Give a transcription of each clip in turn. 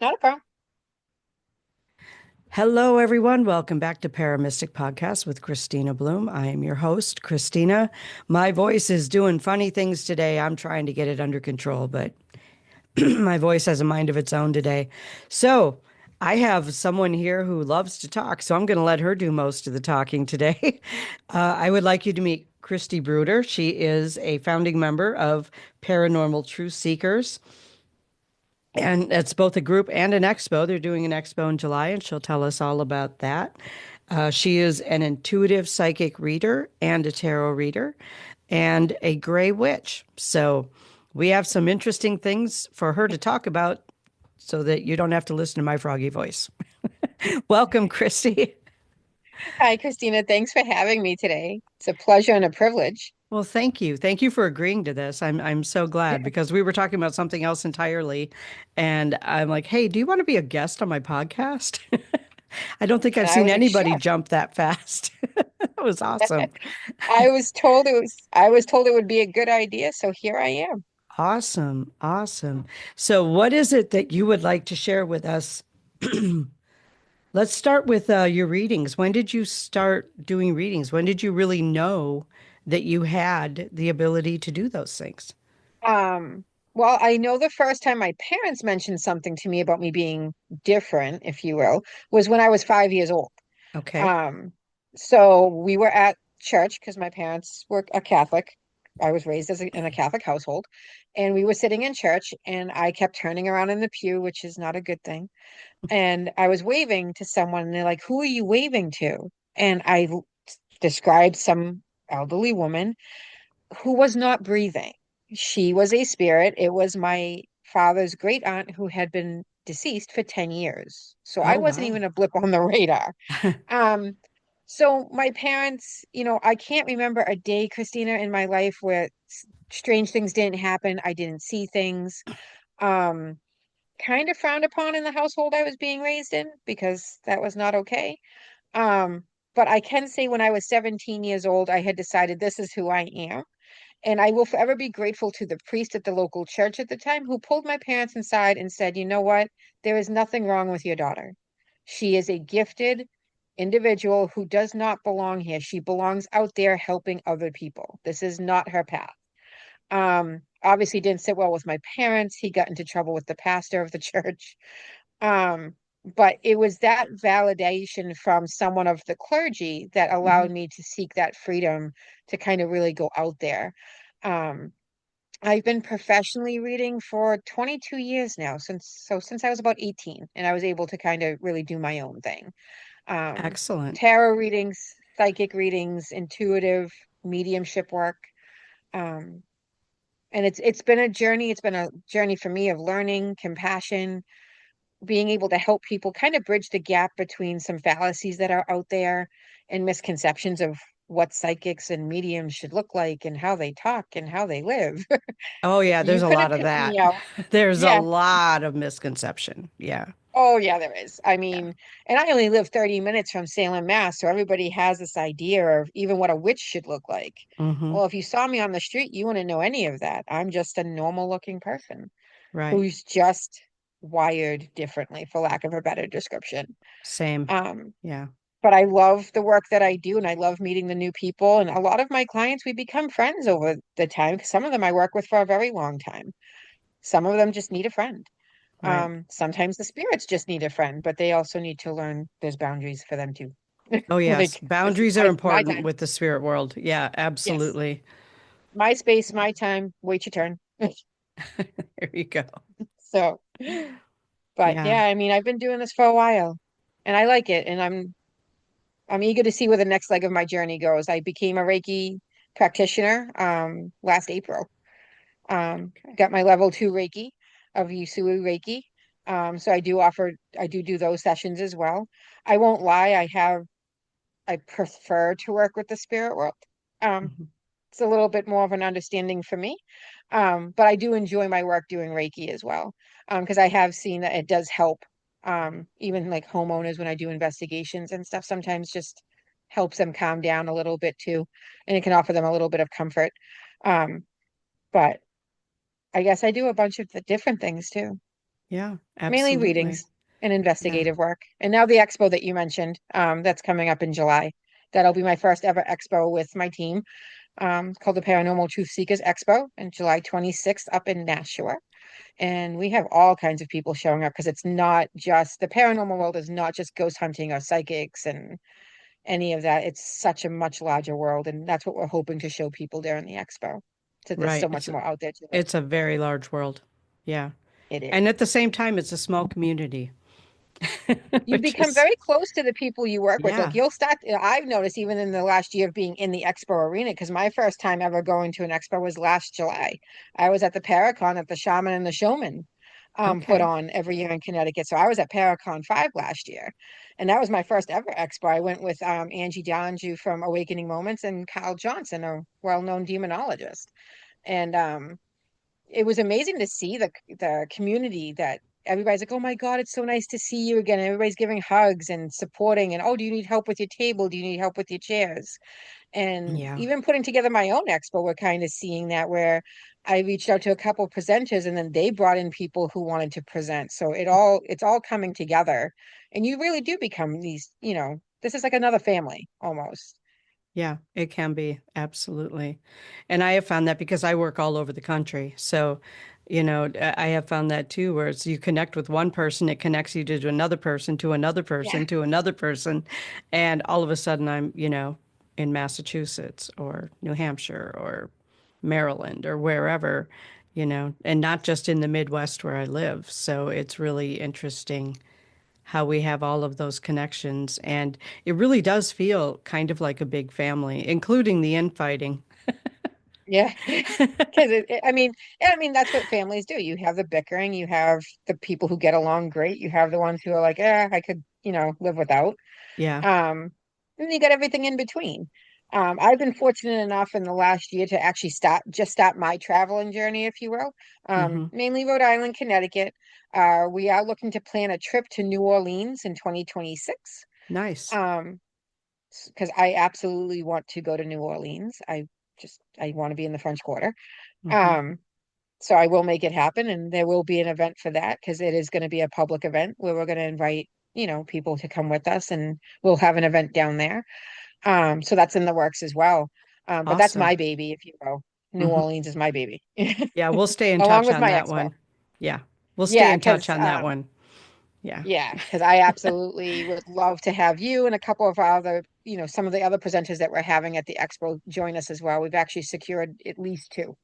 Not a problem. Hello, everyone. Welcome back to Paramystic Podcast with Christina Bloom. I am your host, Christina. My voice is doing funny things today. I'm trying to get it under control, but my voice has a mind of its own today. So, I have someone here who loves to talk, so I'm going to let her do most of the talking today. I would like you to meet Christi Brodeur. She is a founding member of Paranormal Truth Seekers. And it's both a group and an expo. They're doing an expo in July, and she'll tell us all about that. She is an intuitive psychic reader and a tarot reader and a gray witch. So we have some interesting things for her to talk about so that you don't have to listen to my froggy voice. Welcome, Christy. Hi, Christina. Thanks for having me today. It's a pleasure and a privilege. Well, thank you. Thank you for agreeing to this. I'm so glad because we were talking about something else entirely. And I'm like, hey, do you want to be a guest on my podcast? I don't think And I've I seen was like, anybody sure. jump that fast. That was awesome. I was told it would be a good idea, so here I am. Awesome. Awesome. So, what is it that you would like to share with us? Let's start with your readings. When did you start doing readings? When did you really know that you had the ability to do those things? Um, well, I know the first time my parents mentioned something to me about me being different, if you will, was when I was 5 years old. Okay. Um, so we were at church because my parents were a Catholic. I was raised in a Catholic household, and we were sitting in church, and I kept turning around in the pew, which is not a good thing. And I was waving to someone, and they're like, "Who are you waving to?" And described some elderly woman who was not breathing. She was a spirit. It was my father's great aunt who had been deceased for 10 years. So I Oh, wasn't wow. even a blip on the radar. Um, so my parents, I can't remember a day, Christina, in my life where strange things didn't happen. I didn't see things. Um, kind of frowned upon in the household I was being raised in because that was not okay. Um, but I can say when I was 17 years old, I had decided this is who I am. And I will forever be grateful to the priest at the local church at the time who pulled my parents inside and said, "You know what? There is nothing wrong with your daughter. She is a gifted individual who does not belong here. She belongs out there helping other people. This is not her path." Obviously didn't sit well with my parents. He got into trouble with the pastor of the church. Um, but it was that validation from someone of the clergy that Mhm. allowed me to seek that freedom to kind of really go out there. Um, I've been professionally reading for 22 years now, since I was about 18, and I was able to kind of really do my own thing. Um, Excellent. Tarot readings, psychic readings, intuitive mediumship work. Um, and it's been a journey. It's been a journey for me of learning, compassion, being able to help people kind of bridge the gap between some fallacies that are out there and misconceptions of what psychics and mediums should look like and how they talk and how they live. Oh, yeah, You there's a couldn't lot of pick that. me out. There's a Yeah. lot of misconception. Yeah. Oh, yeah, there is. I Yeah. mean, and I only live 30 minutes from Salem, Mass, so everybody has this idea of even what a witch should look like. Hmm. Well, if you saw me on the street, you wouldn't know any of that. I'm just a normal looking person Right. who's just wired differently, for lack of a better description. Same. Um, Yeah. but I love the work that I do and I love meeting the new people. And a lot of my clients, we become friends over the time. 'Cause some of them I work with for a very long time. Some of them just need a friend. Right. Sometimes the spirits just need a friend, but they also need to learn there's boundaries for them too. Oh, yes. Like, this is Boundaries are my important time. with the spirit world. Yeah, Yes. absolutely. My space, my time. Wait your turn. There you go. So, but Yeah. yeah, I mean, I've been doing this for a while and I like it. And I'm eager to see where the next leg of my journey goes. I became a Reiki practitioner last April. Okay. Got my level 2 Reiki of Usui Reiki. So I do those sessions as well. I won't lie, I prefer to work with the spirit world. Um, Mhm. it's a little bit more of an understanding for me. But I do enjoy my work doing Reiki as well. Because I have seen that it does help. Even like homeowners when I do investigations and stuff, sometimes just helps them calm down a little bit too, and it can offer them a little bit of comfort. Um, but I guess I do a bunch of the different things too. Yeah, Mainly absolutely. readings and Yeah. investigative work. And now the expo that you mentioned, that's coming up in July. That'll be my first ever expo with my team, called the Paranormal Truth Seekers Expo in July 26th up in Nashua. And we have all kinds of people showing up because it's not just the paranormal world is not just ghost hunting or psychics and any of that. It's such a much larger world. And that's what we're hoping to show people during the expo. So there's Right. so much more out there to it. It's a very large world. Yeah. It is. And at the same time, it's a small community, You which become is, very close to the people you work with. Like yeah. you'll start, I've noticed even in the last year of being in the expo arena, because my first time ever going to an expo was last July. I was at the Paracon at the Shaman and the Showman put Okay. on every year in Connecticut. So I was at Paracon 5 last year. And that was my first ever expo. I went with Angie Donju from Awakening Moments and Kyle Johnson, a well-known demonologist. And it was amazing to see the community that everybody's like, oh my God, it's so nice to see you again. And everybody's giving hugs and supporting. And oh, do you need help with your table? Do you need help with your chairs? And Yeah. even putting together my own expo, we're kind of seeing that where I reached out to a couple presenters and then they brought in people who wanted to present. So it's all coming together. And you really do become these, this is like another family almost. Yeah, it can be. Absolutely. And I have found that because I work all over the country. So, I have found that too, where it's you connect with one person, it connects you to another person, to another Yeah. person, to another person. And all of a sudden I'm, in Massachusetts or New Hampshire or Maryland or wherever, and not just in the Midwest where I live. So it's really interesting how we have all of those connections. And it really does feel kind of like a big family, including the infighting. Yeah. Because I mean, that's what families do. You have the bickering, you have the people who get along great, you have the ones who are like, I could, live without. Yeah. Um, and you got everything in between. I've been fortunate enough in the last year to actually start my traveling journey, if you will. Hmm. Mainly Rhode Island, Connecticut. We are looking to plan a trip to New Orleans in 2026. Nice. Um, because I absolutely want to go to New Orleans. I want to be in the French Quarter. Hmm. Um, so I will make it happen, and there will be an event for that because it is going to be a public event where we're going to invite, people to come with us, and we'll have an event down there. So that's in the works as well. But that's Awesome. my baby, if you will. New Hmm. Orleans is my baby, Yeah, we'll stay in along touch with on my that expo. one. Yeah, we'll stay Yeah, in touch because on that one. Yeah. I absolutely would love to have you and a couple of our other, some of the other presenters that we're having at the expo join us as well. We've actually secured at least two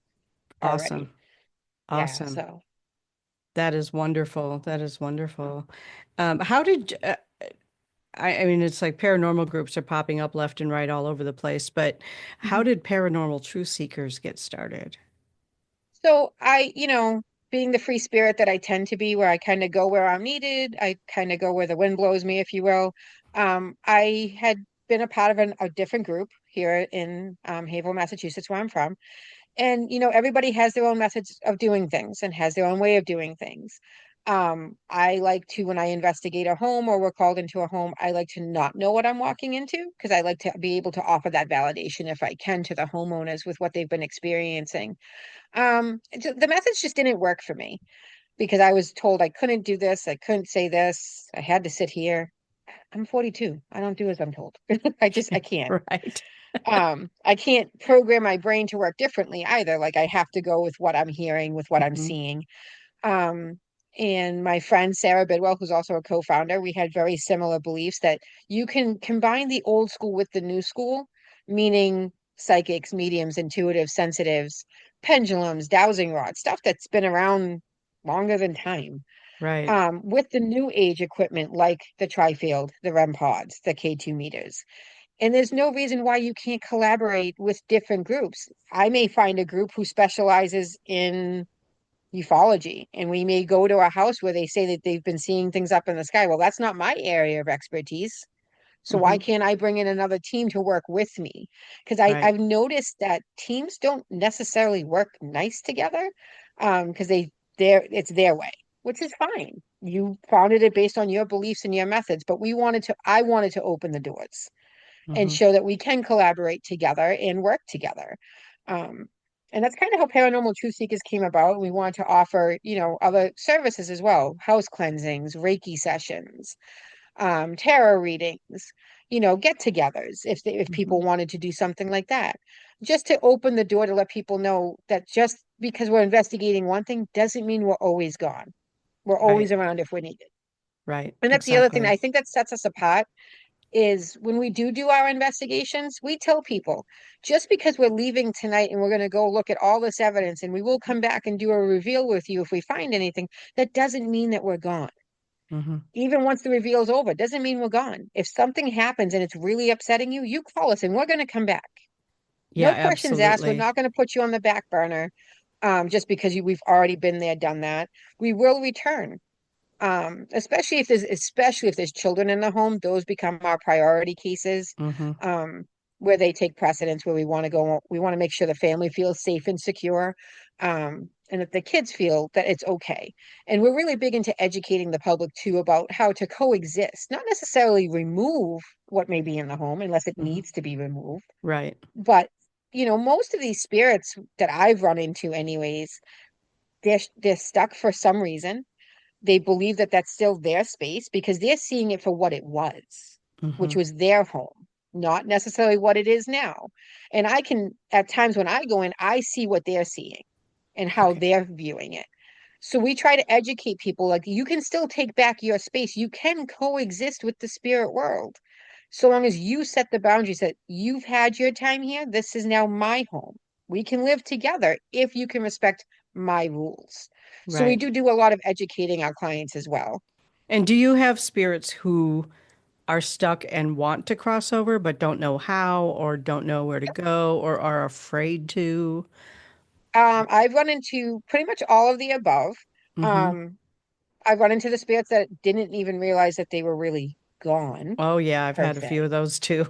already. Awesome. Yeah, Awesome. so. That is wonderful. That is wonderful. How did I mean, it's like paranormal groups are popping up left and right all over the place, but how Mhm. did Paranormal Truth Seekers get started? So being the free spirit that I tend to be, where I kind of go where I'm needed, I kind of go where the wind blows me, if you will. I had been a part of a different group here in Haverhill, Massachusetts, where I'm from. And everybody has their own methods of doing things and has their own way of doing things. I like to, when I investigate a home or we're called into a home, I like to not know what I'm walking into because I like to be able to offer that validation if I can to the homeowners with what they've been experiencing. The methods just didn't work for me because I was told I couldn't do this, I couldn't say this, I had to sit here. I'm 42. I don't do as I'm told. I can't. Right. I can't program my brain to work differently either. Like I have to go with what I'm hearing, with what I'm Hmm. seeing. Um, and my friend Sarah Bidwell, who's also a co-founder, we had very similar beliefs that you can combine the old school with the new school, meaning psychics, mediums, intuitives, sensitives, pendulums, dowsing rods, stuff that's been around longer than time. Right. With the new age equipment like the trifield, the REM pods, the K2 meters. And there's no reason why you can't collaborate with different groups. I may find a group who specializes in ufology, and we may go to a house where they say that they've been seeing things up in the sky. Well, that's not my area of expertise. So why Hmm. can't I bring in another team to work with me? Because Right. I've noticed that teams don't necessarily work nice together, because it's their way, which is fine. You founded it based on your beliefs and your methods, but I wanted to open the doors and Hmm. show that we can collaborate together and work together. Um, And that's kind of how Paranormal Truth Seekers came about. We wanted to offer, other services as well, house cleansings, Reiki sessions, tarot readings, get-togethers if Hmm. people wanted to do something like that. Just to open the door to let people know that just because we're investigating one thing doesn't mean we're always gone. We're Right. always around if we need it. Right. And that's the other thing I Exactly. think that sets us apart is when we do our investigations, we tell people just because we're leaving tonight and we're going to go look at all this evidence and we will come back and do a reveal with you if we find anything, that doesn't mean that we're gone. Hmm. Even once the reveal is over, doesn't mean we're gone. If something happens and it's really upsetting you, you call us and we're going to come back. Yeah, No questions asked. We're absolutely. not going to put you on the back burner just because we've already been there, done that. We will return. Especially if there's children in the home, those become our priority cases, Hmm. um, where they take precedence, where we want to make sure the family feels safe and secure, and that the kids feel that it's okay. And we're really big into educating the public too about how to coexist, not necessarily remove what may be in the home unless it Hmm. needs to be removed. Right. But, most of these spirits that I've run into anyways, they're stuck for some reason. They believe that that's still their space because they're seeing it for what it was, which Hmm. was their home, not necessarily what it is now. And I can, at times when I go in, I see what they're seeing and how Okay. they're viewing it. So we try to educate people like you can still take back your space. You can coexist with the spirit world. So long as you set the boundaries that you've had your time here, this is now my home. We can live together if you can respect my rules. So we Right. do a lot of educating our clients as well. And do you have spirits who are stuck and want to cross over but don't know how or don't know where to go or are afraid to? I've run into pretty much all of the above. Hmm. Um, I've run into the spirits that didn't even realize that they were really gone, Oh, yeah, I've per had a few se. of those too.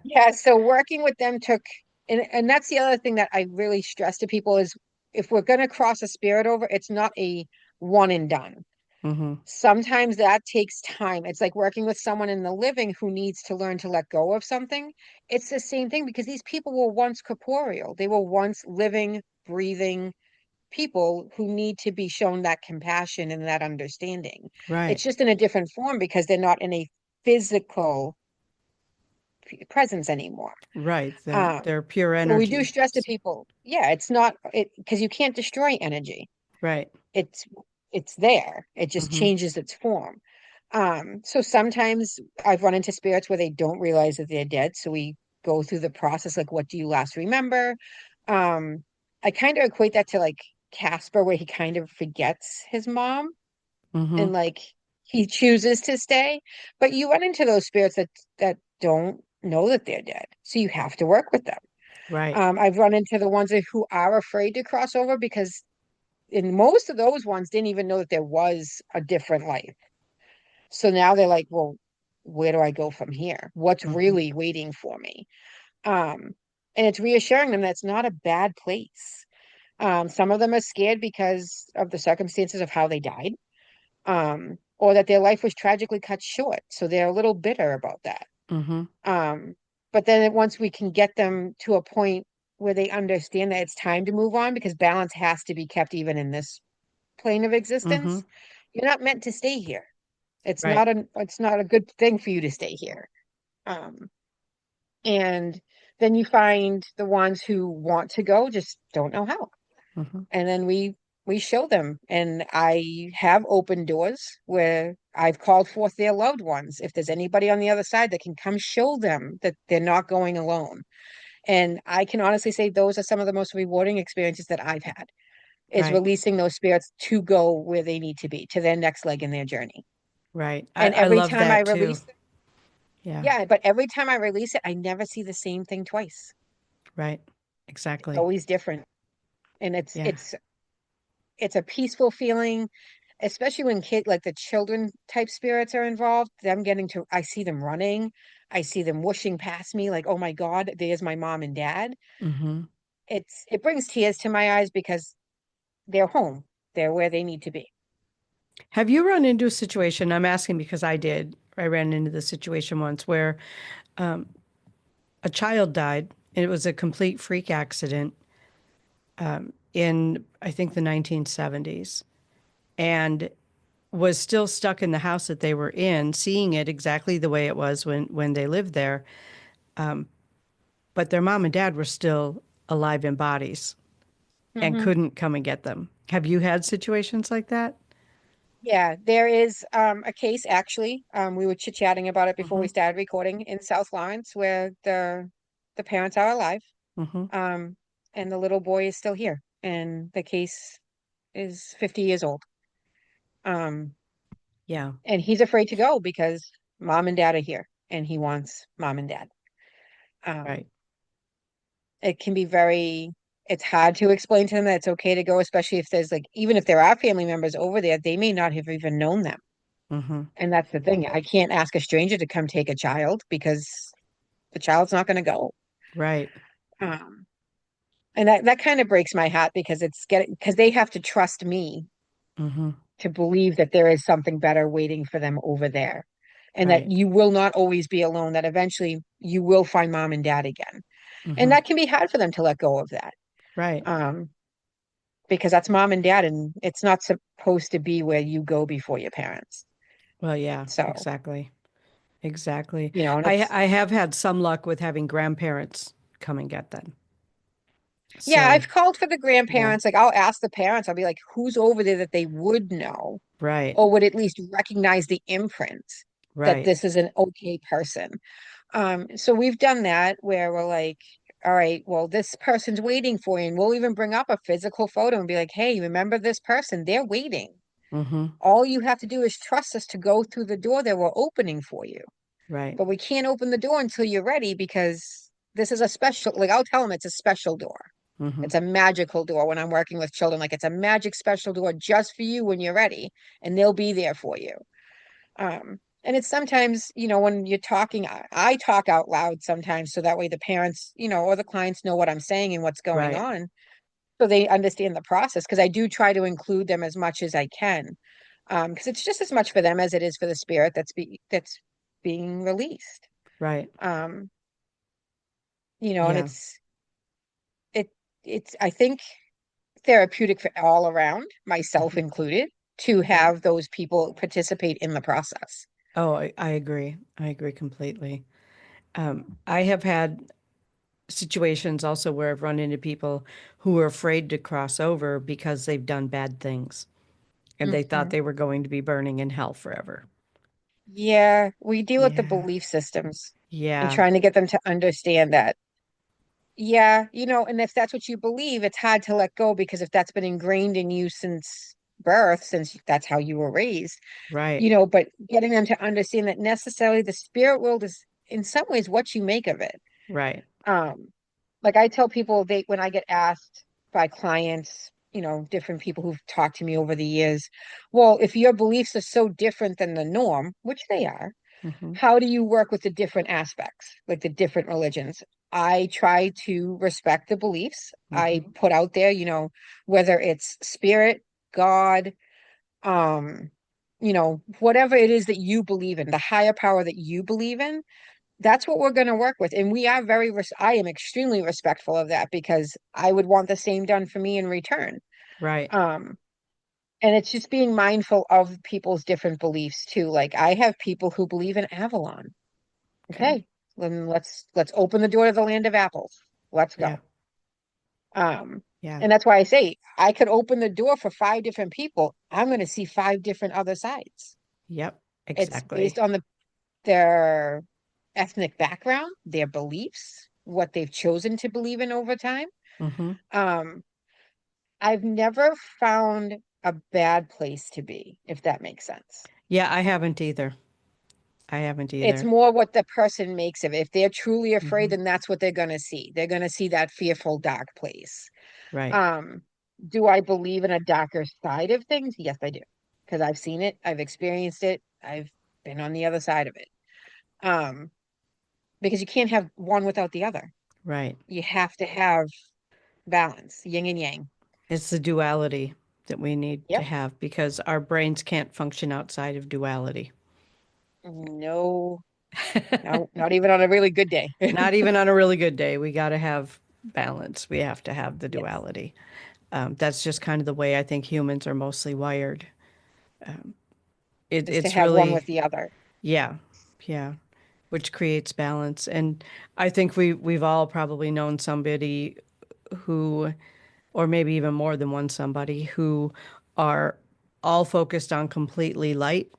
Yeah, so working with them took, and that's the other thing that I really stress to people is if we're going to cross a spirit over, it's not a one and done. Hmm. Sometimes that takes time. It's like working with someone in the living who needs to learn to let go of something. It's the same thing because these people were once corporeal. They were once living, breathing people who need to be shown that compassion and that understanding. Right. It's just in a different form because they're not in a physical presence anymore. Right. Um, They're pure but we do energy. stress to people, yeah, it's not it because you can't destroy energy. Right. It's it's there. It just Hmm. changes its form. So sometimes I've run into spirits where they don't realize that they're dead. So we go through the process, like, what do you last remember? Um, I kind of equate that to like Casper, where he kind of forgets his mom Hmm. and like he chooses to stay. But you run into those spirits that don't know that they're dead. So you have to work with them. Right. I've run into the ones who are afraid to cross over because in most of those ones didn't even know that there was a different life. So now they're like, well, where do I go from here? What's Hmm. really waiting for me? Um, and it's reassuring them that's not a bad place. Some of them are scared because of the circumstances of how they died, or that their life was tragically cut short. So they're a little bitter about that. Hmm. Um, but then once we can get them to a point where they understand that it's time to move on because balance has to be kept even in this plane of Hmm. existence, you're not meant to stay here. Right. It's not a good thing for you to stay here. Um, and then you find the ones who want to go just don't know how. Hmm. And then we show them. And I have opened doors where I've called forth their loved ones. If there's anybody on the other side that can come show them that they're not going alone. And I can honestly say those are some of the most rewarding experiences that I've had is Right. releasing those spirits to go where they need to be, to their next leg in their journey. Right. And I every love time I that too. release it, Yeah. yeah, but every time I release it, I never see the same thing twice. Right. It's Exactly. always different. And it's Yeah. it's it's a peaceful feeling, especially when like the children type spirits are involved, them getting to I see them running, I see them whooshing past me like, oh my God, there's my mom and dad. Hmm. It brings tears to my eyes because they're home. They're where they need to be. Have you run into a situation? I'm asking because I did. I ran into the situation once where a child died and it was a complete freak accident. in, I think, the 1970s, and was still stuck in the house that they were in, seeing it exactly the way it was when they lived there. But their mom and dad were still alive in bodies and Hmm. couldn't come and get them. Have you had situations like that? Yeah, there is a case actually. We were chit-chatting about it before Mm-hmm. we started recording in South Lawrence where the parents are alive. Mm-hmm. Um, and the little boy is still here. And the case is 50 years old. Um, Yeah. and he's afraid to go because mom and dad are here and he wants mom and dad. Um, Right. it can be it's hard to explain to them that it's okay to go, especially if there's like, even if there are family members over there, they may not have even known them. Mm-hmm. And that's the thing. I can't ask a stranger to come take a child because the child's not going to go. Right. Um, and that kind of breaks my heart because because they have to trust me Mm-hmm. to believe that there is something better waiting for them over there and that Right. you will not always be alone, that eventually you will find mom and dad again. And Mm-hmm. that can be hard for them to let go of that. Right. Um, because that's mom and dad, and it's not supposed to be where you go before your parents. Well, yeah, So, exactly. Exactly. and I it's, I have had some luck with having grandparents come and get them. yeah, So, I've called for the yeah. grandparents. Like, I'll ask the parents, I'll be like, who's over there that they would know Right. or would at least recognize the imprint that Right. this is an okay person. So we've done that where we're like, all right, well, this person's waiting for you. And we'll even bring up a physical photo and be like, hey, remember this person? They're waiting. Mm-hmm. All you have to do is trust us to go through the door that we're opening for you. Right. But we can't open the door until you're ready because this is a special, like I'll tell them it's a special door. Mm-hmm. It's a magical door when I'm working with children. Like it's a magic special door just for you when you're ready, and they'll be there for you. And it's sometimes, when you're talking, I talk out loud sometimes so that way the parents, or the clients know what I'm saying and what's going Right. on so they understand the process because I do try to include them as much as I can. Because it's just as much for them as it is for the spirit that's being released. Right. Um, and Yeah. it it's I think therapeutic for all around, myself Mm-hmm. included, to Yeah. have those people participate in the process. Oh, I agree. I agree completely. I have had situations also where I've run into people who are afraid to cross over because they've done bad things and they thought Mhm. they were going to be burning in hell forever. Yeah, we deal with the Yeah. belief systems and Yeah. trying to get them to understand that. Yeah, and if that's what you believe, it's hard to let go because if that's been ingrained in you since birth, since that's how you were raised, Right. but getting them to understand that necessarily the spirit world is in some ways what you make of it. Right. Um, like I tell people when I get asked by clients, different people who've talked to me over the years, well, if your beliefs are so different than the norm, which they are, Mm-hmm. how do you work with the different aspects, like the different religions? I try to respect the beliefs I Mm-hmm. put out there, whether it's spirit, God, um, whatever it is that you believe in, the higher power that you believe in, that's what we're going to work with. And we are I am extremely respectful of that because I would want the same done for me in return. Right. Um, and it's just being mindful of people's different beliefs too. Like I have people who believe in Avalon. Okay. Okay, then let's open the door to the land of apples. Let's Yeah. go. Um, Yeah. and that's why I say I could open the door for five different people. I'm going to see five different other sides. Yep. It's Exactly. based on their ethnic background, their beliefs, what they've chosen to believe in over time. Mm-hmm. Um, I've never found a bad place to be, if that makes sense. Yeah, I haven't either. I haven't It's either. more what the person makes of it. If they're truly afraid, Mm-hmm. then that's what they're going to see. They're going to see that fearful, dark place. Right. Um, do I believe in a darker side of things? Yes, I do. Because I've seen it, I've experienced it, I've been on the other side of it. Um, because you can't have one without the other. Right. You have to have balance, yin and yang. It's the duality that we need to Yep. have because our brains can't function outside of duality. No, no, not even on a really good day. Not even on a really good day. We got to have balance. We have to have the Yes. duality. That's just kind of the way I think humans are mostly wired. Is to It's have one really, with the other. yeah, yeah, which creates balance. And I think we've all probably known somebody who, or maybe even more than one somebody, who are all focused on completely light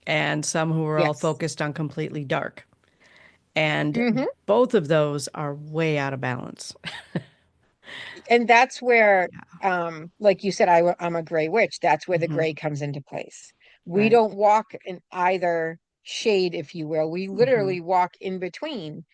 and some who are all Yes. focused on completely dark. And Hmm. both of those are way out of balance. And that's where, like you said, I'm a gray witch. That's where the Hmm. gray comes into place. We Right. don't walk in either shade, if you will. We Hmm. literally walk in between,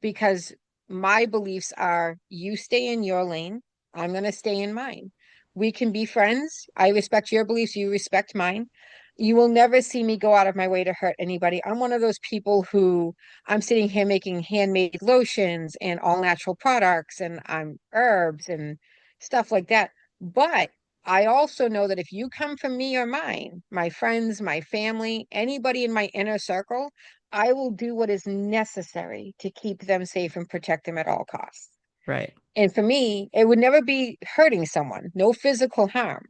because my beliefs are, you stay in your lane, I'm going to stay in mine. We can be friends. I respect your beliefs, you respect mine. You will never see me go out of my way to hurt anybody. I'm one of those people who, I'm sitting here making handmade lotions and all natural products, and I'm herbs and stuff like that. But I also know that if you come from me or mine, my friends, my family, anybody in my inner circle, I will do what is necessary to keep them safe and protect them at all costs. Right. And for me, it would never be hurting someone, no physical harm,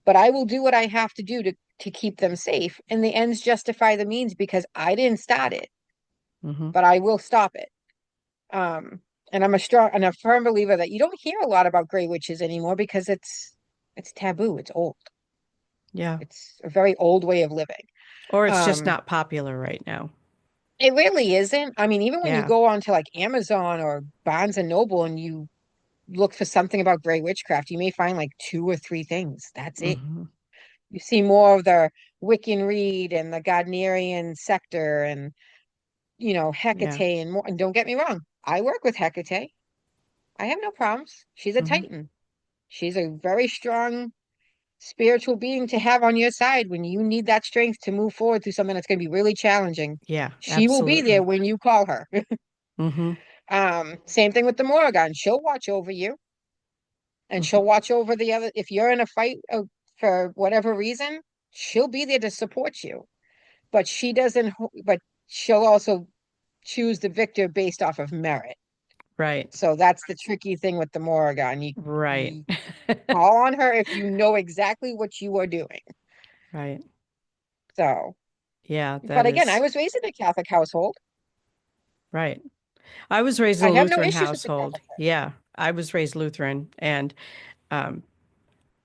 but I will do what I have to do to keep them safe. And the ends justify the means, because I didn't start it, Hmm. but I will stop it. Um, and I'm a strong and a firm believer that you don't hear a lot about gray witches anymore, because it's taboo, it's old, Yeah. it's a very old way of living. Or it's just Um, not popular right now. it really isn't. I mean, even when you Yeah. go on to like Amazon or Barnes and Noble and you look for something about gray witchcraft, you may find like two or three things. That's it. Hmm. You see more of the Wiccan Reed and the Gardnerian sector and, Yeah. Hecate and more. And don't get me wrong, I work with Hecate. I have no problems. She's a Hmm. Titan. She's a very strong spiritual being to have on your side when you need that strength to move forward through something that's going to be really challenging. Yeah. She will be there Absolutely. when you call her. Hmm. Same thing with the Morrigan. She'll watch over you, and she'll Hmm. watch over the other. If you're in a fight for whatever reason, she'll be there to support you. But she doesn't, but she'll also choose the victor based off of merit. Right. So that's the tricky thing with the Morrigan. Right. You call on her if you know exactly what you are doing. Right. So, Yeah, but that again, I is was raised in a Catholic household. right. I was raised in I a have no Lutheran issues with the household. Catholic Church. Yeah, I was raised Lutheran. And um,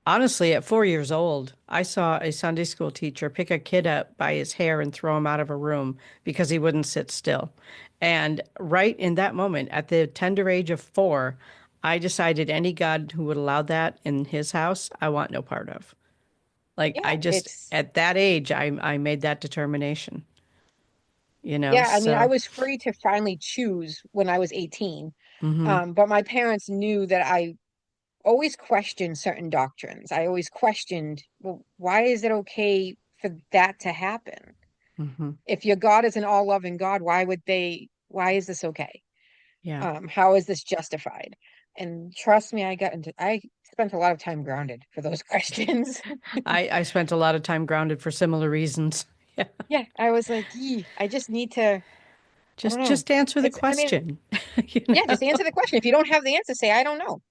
honestly, at 4 years old, I saw a Sunday school teacher pick a kid up by his hair and throw him out of a room because he wouldn't sit still. And right in that moment, at the tender age of 4, I decided any God who would allow that in his house, I want no part of. Like, Yeah, it's at that age, I made that determination, yeah. I mean, I So, was free to finally choose when I was 18. hmm. But my parents knew that I always questioned certain doctrines. I always questioned, well, why is it okay for that to happen? Hmm. If your God is an all-loving God, why is this okay? Yeah. How is this justified? And trust me, I spent a lot of time grounded for those questions. I spent a lot of time grounded for similar reasons. Yeah. Yeah, I was like, I just need to, I don't know. Just answer the I mean, question. You yeah, know? just answer the question. If you don't have the answer, say, I don't know.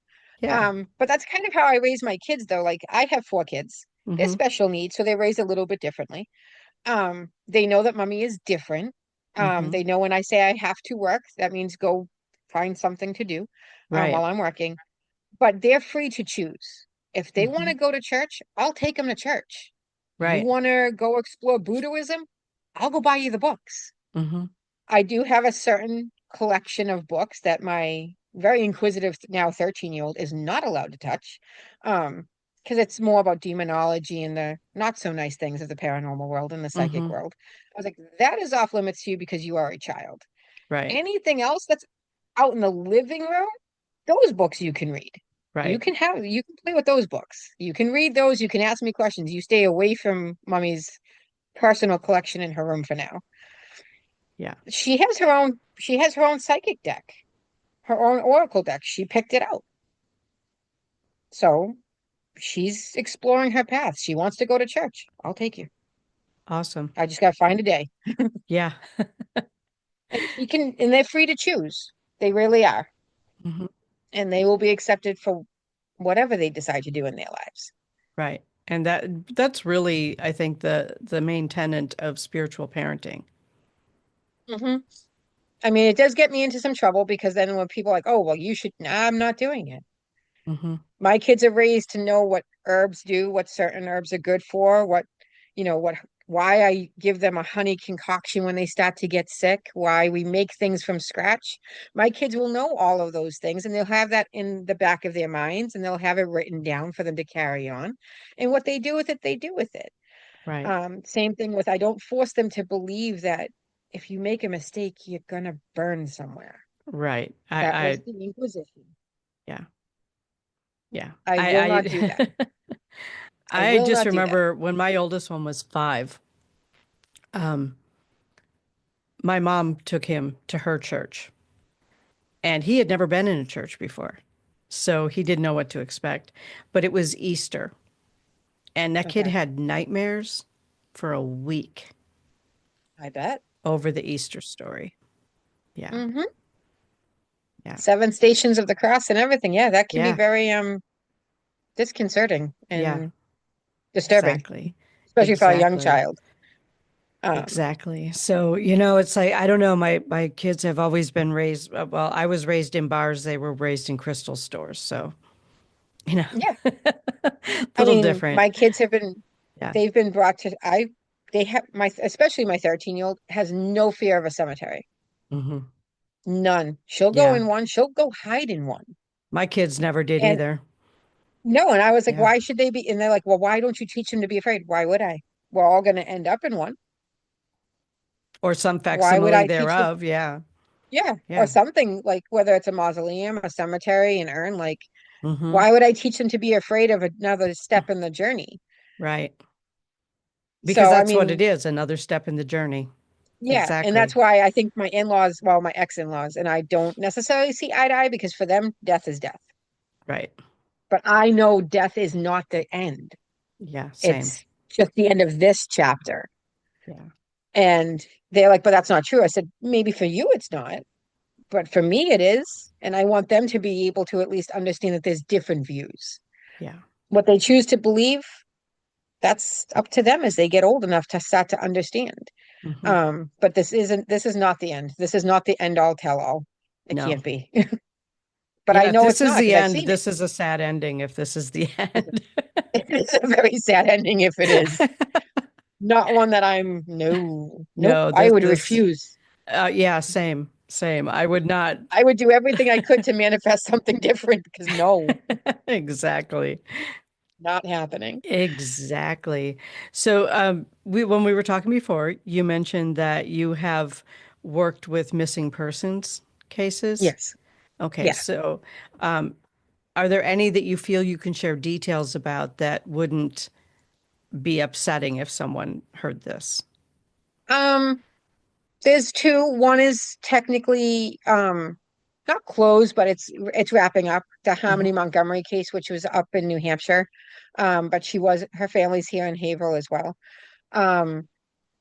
Yeah. But that's kind of how I raise my kids, though. Like, I have four kids. They're Hmm. special needs, so they're raised a little bit differently. They know that mommy is different. Hmm. They know when I say I have to work, that means go find something to do, Right. while I'm working. But they're free to choose. If they want Hmm. to go to church, I'll take them to church. You Right. want to go explore Buddhism? I'll go buy you the books. Hmm. I do have a certain collection of books that my very inquisitive now 13-year-old is not allowed to touch. Because it's more about demonology and the not so nice things of the paranormal world and the psychic Hmm. world. I was like, that is off limits to you because you are a child. Right. Anything else that's out in the living room, those books you can read. Right. You can play with those books. You can read those, you can ask me questions. You stay away from mommy's personal collection in her room for now. Yeah. She has her own psychic deck, her own oracle deck. She picked it out. So she's exploring her path. She wants to go to church. I'll take you. Awesome. I just gotta find a day. Yeah. And they're free to choose. They really are. Hmm. and they will be accepted for whatever they decide to do in their lives. Right. And that's really, I think, the main tenet of spiritual parenting. Hmm. I mean, it does get me into some trouble because then when people are like, oh, well, you should, nah, I'm not doing it. Hmm. My kids are raised to know what herbs do, what certain herbs are good for, what, why I give them a honey concoction when they start to get sick, why we make things from scratch. My kids will know all of those things and they'll have that in the back of their minds and they'll have it written down for them to carry on. And what they do with it, they do with it. Right. Same thing with, I don't force them to believe that if you make a mistake, you're gonna burn somewhere. Right. That was I the Inquisition. yeah. Yeah. I will not do that. I I will just not do that. remember when my oldest one was 5, um, my mom took him to her church, and he had never been in a church before. So he didn't know what to expect. But it was Easter, and that kid Okay. had nightmares for a week I bet. over the Easter story. Yeah. Hmm. Yeah. Seven stations of the cross and everything. Yeah, that can be Yeah. very disconcerting Yeah. and disturbing, Exactly. especially for a young Exactly. child. Um, Exactly. So, it's like I don't know, my kids have always been raised well, I was raised in bars, they were raised in crystal stores. So, you know, yeah. I little mean, different. my kids have been Yeah. they've been brought to they have my especially my 13-year-old has no fear of a cemetery. Hmm. None. She'll go Yeah. in one, she'll go hide in one. My kids never did And either. no, and I was like, Yeah. why should they be? And they're like, well, why don't you teach them to be afraid? Why would I? We're all going to end up in one. Or some Why would facsimile I teach them? thereof. Yeah. Yeah, or Yeah. something like whether it's a mausoleum, a cemetery, an urn. Like, Hmm. why would I teach them to be afraid of another step in the journey? Right. Because So, I that's what it mean, is, another step in the journey. yeah, and that's Exactly. why I think my in-laws, well, my ex-in-laws, and I don't necessarily see eye to eye because for them, death is death. Right. But I know death is not the end. Yeah. Same. It's just the end of this chapter. Yeah. And they're like, but that's not true. I said, maybe for you it's not, but for me it is. And I want them to be able to at least understand that there's different views. Yeah. What they choose to believe, that's up to them as they get old enough to start to understand. Hmm. But this is not the end. This is not the end all tell all. It No. can't be. But I Yeah. If know this it's is not the because I've end, seen it. this is a sad ending if this is the end. It's a very sad ending if it is. Not one that nope, No, I would this, refuse. yeah, same, same. I would not. I would do everything I could to manifest something different because no, Exactly. not happening. Exactly. So, when we were talking before, you mentioned that you have worked with missing persons cases. Yes. Okay, Yeah. so are there any that you feel you can share details about that wouldn't be upsetting if someone heard this? Um, there's two. One is technically not closed, but it's wrapping up. The Harmony Hmm. Montgomery case, which was up in New Hampshire. But her family's here in Haverhill as well. Um,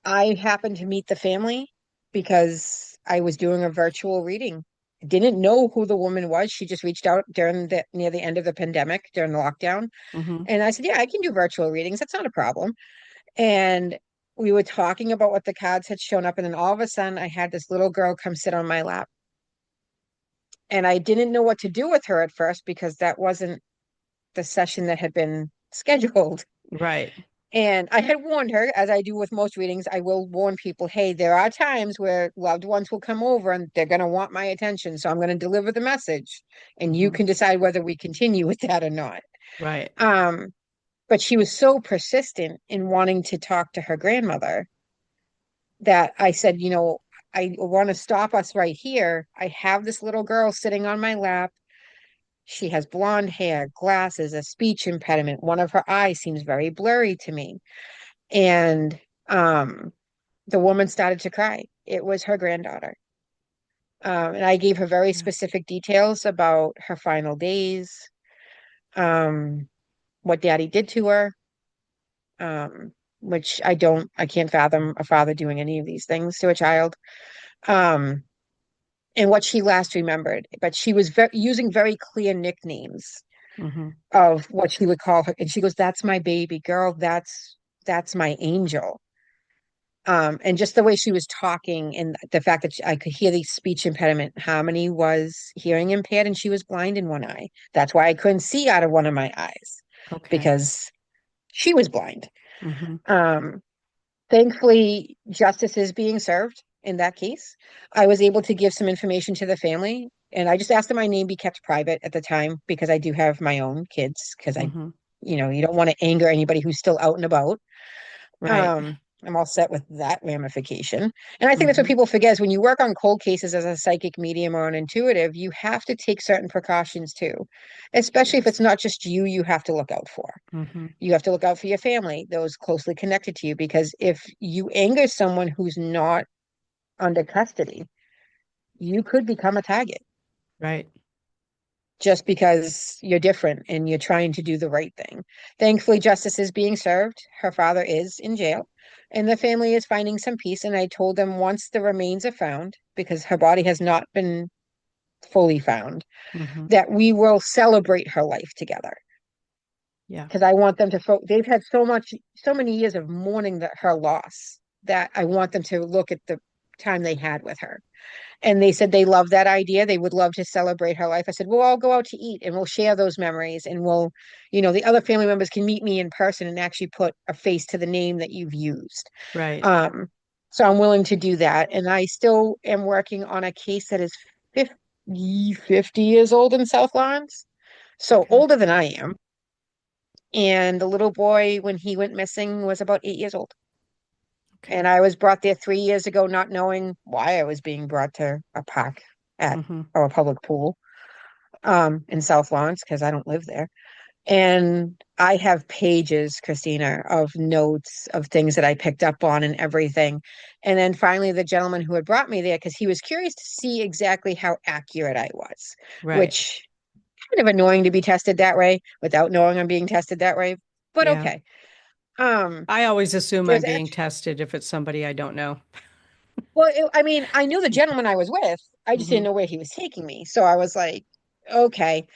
I happened to meet the family because I was doing a virtual reading. Didn't know who the woman was. She just reached out during the near the end of the pandemic, during the lockdown. Hmm. And I said, yeah, I can do virtual readings. That's not a problem. And we were talking about what the cards had shown up. And then all of a sudden, I had this little girl come sit on my lap. And I didn't know what to do with her at first because that wasn't the session that had been scheduled. Right. And I had warned her, as I do with most readings, I will warn people, hey, there are times where loved ones will come over and they're going to want my attention. So I'm going to deliver the message and you Hmm. can decide whether we continue with that or not. Right. Um, but she was so persistent in wanting to talk to her grandmother that I said, I want to stop us right here. I have this little girl sitting on my lap. She has blonde hair, glasses, a speech impediment. One of her eyes seems very blurry to me. And the woman started to cry. It was her granddaughter. And I gave her very Yeah. specific details about her final days, um, what daddy did to her, um, which I can't fathom a father doing any of these things to a child. Um, and what she last remembered. But she was using very clear nicknames Mm-hmm. of what she would call her. And she goes, "That's my baby girl. That's my angel." And just the way she was talking and the fact that I could hear the speech impediment. Harmony was hearing impaired and she was blind in one eye. That's why I couldn't see out of one of my eyes Okay. because she was blind. Mm-hmm. Um, Thankfully, justice is being served in that case. I was able to give some information to the family, and I just asked that my name be kept private at the time because I do have my own kids. Because Mm-hmm. you don't want to anger anybody who's still out and about. Right. I'm all set with that ramification. And I think that's what Mm-hmm. people forget is when you work on cold cases as a psychic medium or an intuitive, you have to take certain precautions too, especially if it's Yes. not just you have to look out for. Mm-hmm. You have to look out for your family, those closely connected to you, because if you anger someone who's not under custody, you could become a target Right. just because you're different and you're trying to do the right thing. Thankfully, justice is being served. Her father is in jail, and the family is finding some peace. And I told them once the remains are found, because her body has not been fully found, Mm-hmm. that we will celebrate her life together. Yeah. Because I want them to, they've had so many years of mourning her loss that I want them to look at the time they had with her. And they said they love that idea. They would love to celebrate her life. I said, we'll all go out to eat and we'll share those memories and the other family members can meet me in person and actually put a face to the name that you've used. Right. Um, so I'm willing to do that. And I still am working on a case that is 50 years old in South Lawrence. So Okay. older than I am. And the little boy, when he went missing, was about 8 years old. And Okay. I was brought there 3 years ago, not knowing why I was being brought to a park at Mm-hmm. or a public pool in South Lawrence because I don't live there. And I have pages, Christina, of notes of things that I picked up on and everything. And then finally, the gentleman who had brought me there, because he was curious to see exactly how accurate I was, Right. which kind of annoying to be tested that way without knowing I'm being tested that way. But Yeah. okay. Um, I always assume I'm there's being actually, tested if it's somebody I don't know. I mean, I knew the gentleman I was with. I just Mm-hmm. didn't know where he was taking me. So I was like, okay.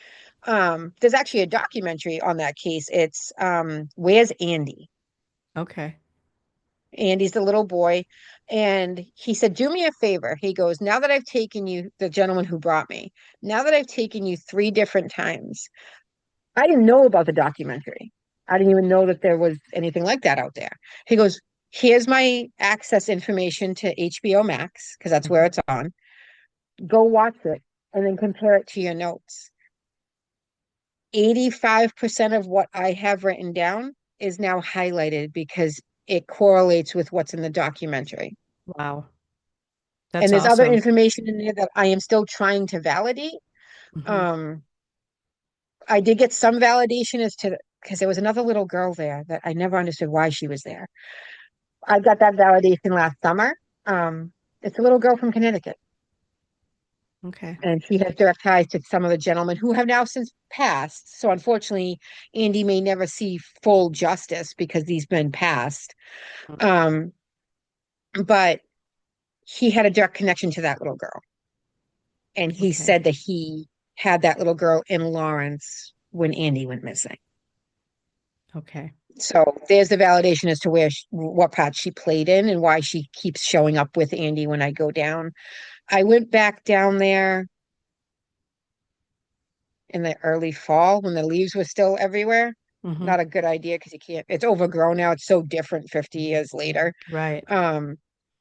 There's actually a documentary on that case. It's Where's Andy? Okay. Andy's the little boy. And he said, do me a favor. He goes, now that I've taken you, the gentleman who brought me, now that I've taken you 3 different times, I didn't know about the documentary. I didn't even know that there was anything like that out there. He goes, here's my access information to HBO Max, because that's where Mm-hmm. it's on. Go watch it and then compare it to your notes. 85% of what I have written down is now highlighted because it correlates with what's in the documentary. Wow. That's And there's other awesome. information in there that I am still trying to validate. Mm-hmm. Um, I did get some validation as to because there was another little girl there that I never understood why she was there. I got that validation last summer. Um, it's a little girl from Connecticut, Okay. and she has direct ties to some of the gentlemen who have now since passed. So unfortunately, Andy may never see full justice because these men passed. Um, but he had a direct connection to that little girl, and he Okay. said that he had that little girl in Lawrence when Andy went missing. Okay. So there's the validation as to what part she played in and why she keeps showing up with Andy when I go down. I went back down there in the early fall when the leaves were still everywhere. Mm-hmm. Not a good idea because you can't, it's overgrown now. It's so different 50 years later. Right. Um,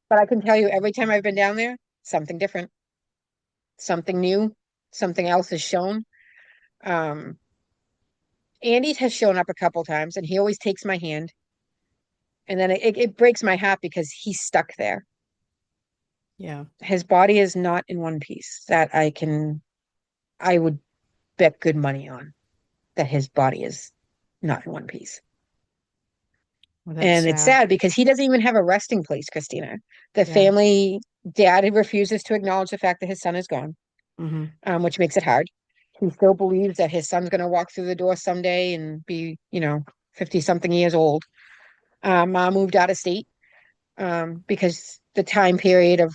but I can tell you every time I've been down there, something different, something new, something else is shown. Um, Andy has shown up a couple times and he always takes my hand. And then it breaks my heart because he's stuck there. Yeah. His body is not in one piece that I would bet good money on that his body is not in one piece. Well, that's And it's sad. sad because he doesn't even have a resting place, Christina. The Yeah. family dad refuses to acknowledge the fact that his son is gone, Mm-hmm. which makes it hard. He still believes that his son's going to walk through the door someday and be, 50 something years old. Mom moved out of state because the time period of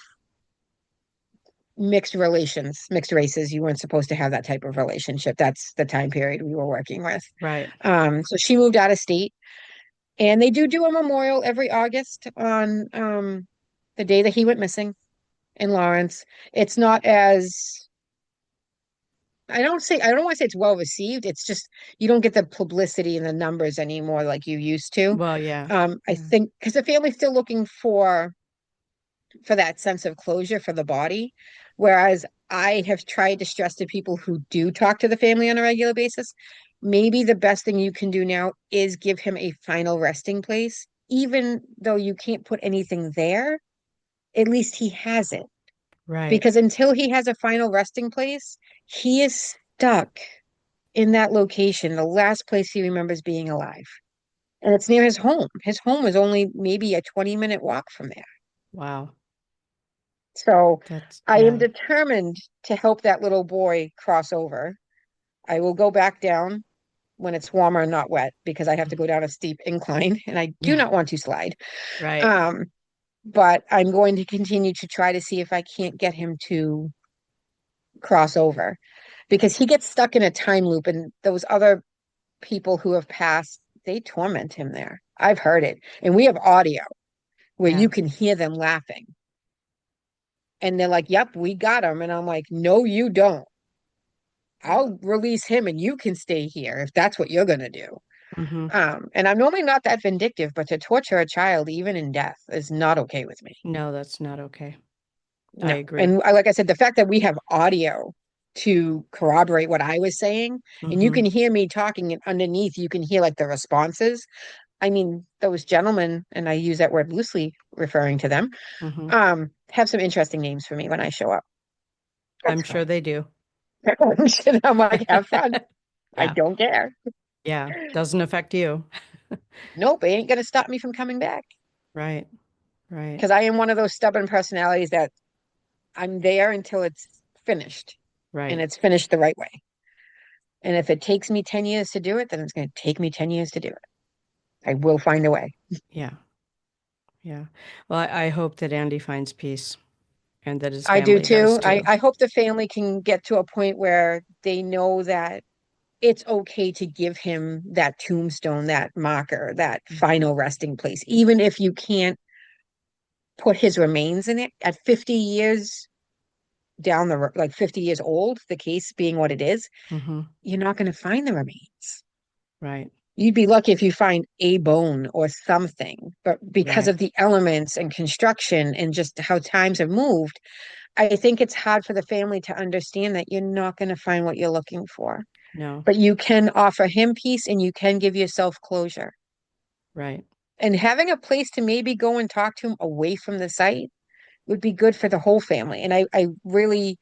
mixed relations, mixed races. You weren't supposed to have that type of relationship. That's the time period we were working with. Right. So she moved out of state, and they do a memorial every August on the day that he went missing in Lawrence. It's not as I don't want to say it's well received. It's just you don't get the publicity and the numbers anymore like you used to. Well, yeah. I Yeah. think because the family's still looking for that sense of closure for the body. Whereas I have tried to stress to people who do talk to the family on a regular basis, maybe the best thing you can do now is give him a final resting place. Even though you can't put anything there, at least he has it. Right. Because until he has a final resting place, he is stuck in that location, the last place he remembers being alive. And it's near his home. His home is only maybe a 20-minute walk from there. Wow. So That's, I am yeah. determined to help that little boy cross over. I will go back down when it's warmer and not wet because I have to go down a steep incline and I do Yeah. not want to slide. Right. Um, but I'm going to continue to try to see if I can't get him to cross over because he gets stuck in a time loop and those other people who have passed, they torment him there. I've heard it. And we have audio where Yeah. you can hear them laughing. And they're like, yep, we got him. And I'm like, no, you don't. I'll release him and you can stay here if that's what you're going to do. Mm-hmm. And I'm normally not that vindictive, but to torture a child, even in death, is not okay with me. No, that's not okay. I No. agree. And like I said, the fact that we have audio to corroborate what I was saying, and you Mm-hmm. can hear me talking, and underneath you can hear like the responses. I mean, those gentlemen, and I use that word loosely referring to them, Mm-hmm. have some interesting names for me when I show up. I'm That's sure fine. they do. And I'm like, have fun. I Yeah. don't care. Yeah. Doesn't affect you. Nope, it ain't gonna stop me from coming back. Right. Right. Because I am one of those stubborn personalities that I'm there until it's finished and Right. it's finished the right way. And if it takes me 10 years to do it, then it's going to take me 10 years to do it. I will find a way. Yeah. Yeah. Well, I hope that Andy finds peace and that his I do family does too. too. I hope the family can get to a point where they know that it's okay to give him that tombstone, that marker, that Mhm. final resting place, even if you can't put his remains in it at 50 years down the road, like 50 years old, the case being what it is, Mm-hmm. you're not going to find the remains. Right. You'd be lucky if you find a bone or something, but because Right. of the elements and construction and just how times have moved, I think it's hard for the family to understand that you're not going to find what you're looking for. No. But you can offer him peace and you can give yourself closure. Right. And having a place to maybe go and talk to him away from the site would be good for the whole family. And I really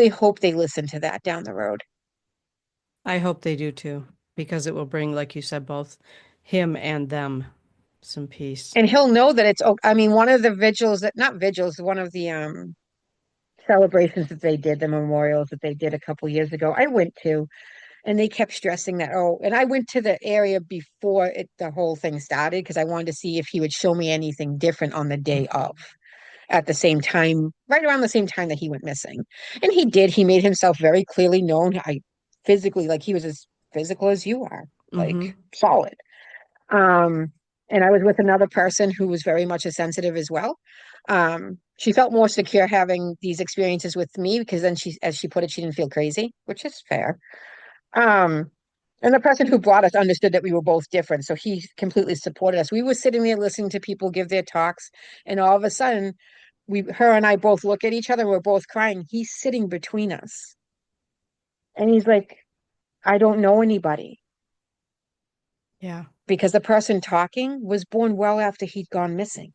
hope they listen to that down the road. I hope they do too, because it will bring, like you said, both him and them some peace. And he'll know that it's, I mean, one of the vigils that, not vigils, one of the celebrations that they did, the memorials that they did a couple years ago, I went to, and they kept stressing that, oh, and I went to the area before the whole thing started because I wanted to see if he would show me anything different on the day of, at the same time, right around the same time that he went missing. And he did. He made himself very clearly known. I physically, like he was as physical as you are, like Mm-hmm. solid. Um, and I was with another person who was very much a sensitive as well. She felt more secure having these experiences with me because then she, as she put it, she didn't feel crazy, which is fair. Um, and the person who brought us understood that we were both different, so he completely supported us. We were sitting there listening to people give their talks, and all of a sudden, her and I both look at each other, and we're both crying. He's sitting between us, and he's like, "I don't know anybody." Yeah. Because the person talking was born well after he'd gone missing.